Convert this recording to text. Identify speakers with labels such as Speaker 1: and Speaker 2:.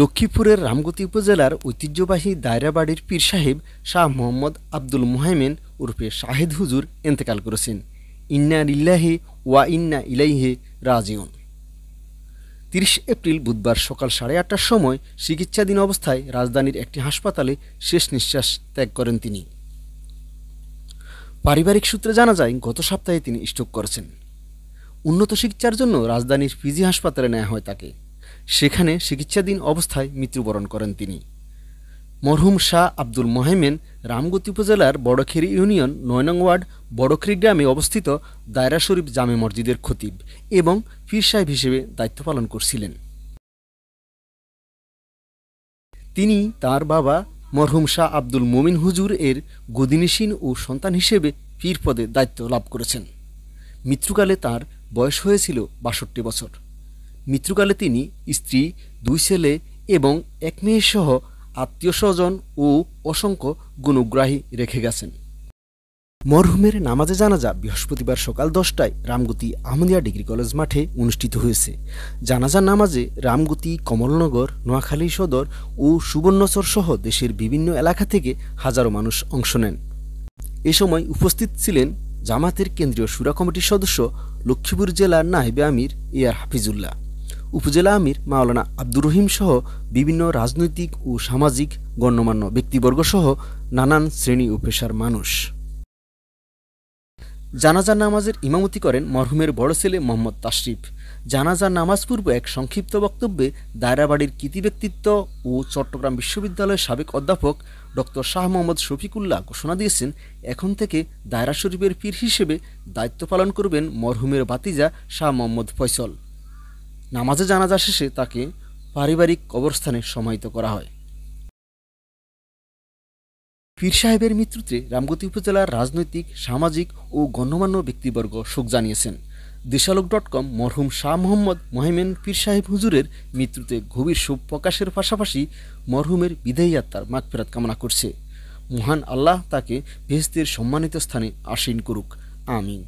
Speaker 1: লক্ষ্মীপুরের রামগতি উপজেলার ঐতিহ্যবাহী দায়রা বাড়ির পীর সাহেব শাহ মোহাম্মদ আব্দুল মোহাইমেন ওরফে শাহেদ হুজুর ইন্তেকাল করেছেন। ইন্না লিল্লাহি ওয়া ইন্না ইলাইহি রাজিউন। ৩০ এপ্রিল বুধবার সকাল 8:30টার সময় চিকিৎসাধীন অবস্থায় রাজধানীর একটি হাসপাতালে শেষ নিঃশ্বাস ত্যাগ করেন তিনি। পারিবারিক সূত্রে জানা যায়, গত সপ্তাহে তিনি স্ট্রোক করেছেন। উন্নত চিকিৎসার জন্য রাজধানীর পিজি হাসপাতালে নেওয়া হয় তাকে। সেখানে চিকিৎসাধীন অবস্থায় মৃত্যুবরণ করেন তিনি। মরহুম শাহ আব্দুল মোহাইমেন রামগতি উপজেলার বড়খেরি ইউনিয়ন ৯ নং ওয়ার্ড বড়খেরি গ্রামে অবস্থিত দায়রা শরীফ জামে মসজিদের খতিব এবং পীর সাহেব হিসেবে দায়িত্ব পালন করছিলেন। তিনি তার বাবা মরহুম শাহ আব্দুল মোমিন হুজুর এর গদিনিসীন ও সন্তান হিসেবে পীর পদে দায়িত্ব লাভ করেছেন। মৃত্যুকালে তার বয়স হয়েছিল ৬২ বছর। মৃত্যুকালে তিনি স্ত্রী, ২ ছেলে এবং ১ মেয়ে সহ আত্মীয় স্বজন ও অসংখ্য গুণগ্রাহী রেখে গেছেন। মরহুমের নামাজে জানাজা বৃহস্পতিবার সকাল 10টায় রামগতি আহমদিয়া ডিগ্রি কলেজ মাঠে অনুষ্ঠিত হয়েছে। জানাজার নামাজে রামগতি, কমলনগর, নোয়াখালী সদর ও সুবর্ণচর সহ দেশের বিভিন্ন এলাকা থেকে হাজারো মানুষ অংশ নেন। এ সময় উপস্থিত ছিলেন জামাতের কেন্দ্রীয় শুরা কমিটির সদস্য লক্ষ্মীপুর জেলার নায়েবে আমির এআর হাফিজুল্লাহ, উপজেলা আমির মাওলানা আব্দুর রহিম সহ বিভিন্ন রাজনৈতিক ও সামাজিক গণ্যমান্য ব্যক্তিবর্গ সহ নানান শ্রেণী ও পেশার মানুষ। জানাজার নামাজের ইমামতি করেন মরহুমের বড় ছেলে মোহাম্মদ তাশরিফ। জানাজার নামাজ পূর্বে এক সংক্ষিপ্ত বক্তব্যে দায়রাবাড়ির কৃতি ব্যক্তিত্ব ও চট্টগ্রাম বিশ্ববিদ্যালয়ের সাবেক অধ্যাপক ডক্টর শাহ মোহাম্মদ শফিকুল্লাহ ঘোষণা দিয়েছেন, এখন থেকে দায়রা শরীফের পীর হিসেবে দায়িত্ব পালন করবেন মরহুমের ভাতিজা শাহ মোহাম্মদ ফয়সল। নামাজে জানাজা শেষে তাকে পারিবারিক কবরস্থানে সমাহিত করা হয়। পীর সাহেবের মৃত্যুতে রামগতি উপজেলার রাজনৈতিক, সামাজিক ও গণ্যমান্য ব্যক্তিবর্গ শোক জানিয়েছেন। দেশালোক.com মরহুম শাহ মোহাম্মদ মোহাইমেন পীর সাহেব হুজুরের মৃত্যুতে গভীর শোক প্রকাশের পাশাপাশি মরহুমের বিদায়ী আত্মার মাগফিরাত কামনা করছে। মহান আল্লাহ তাকে বেহেশতের সম্মানিত স্থানে আসীন করুক, আমিন।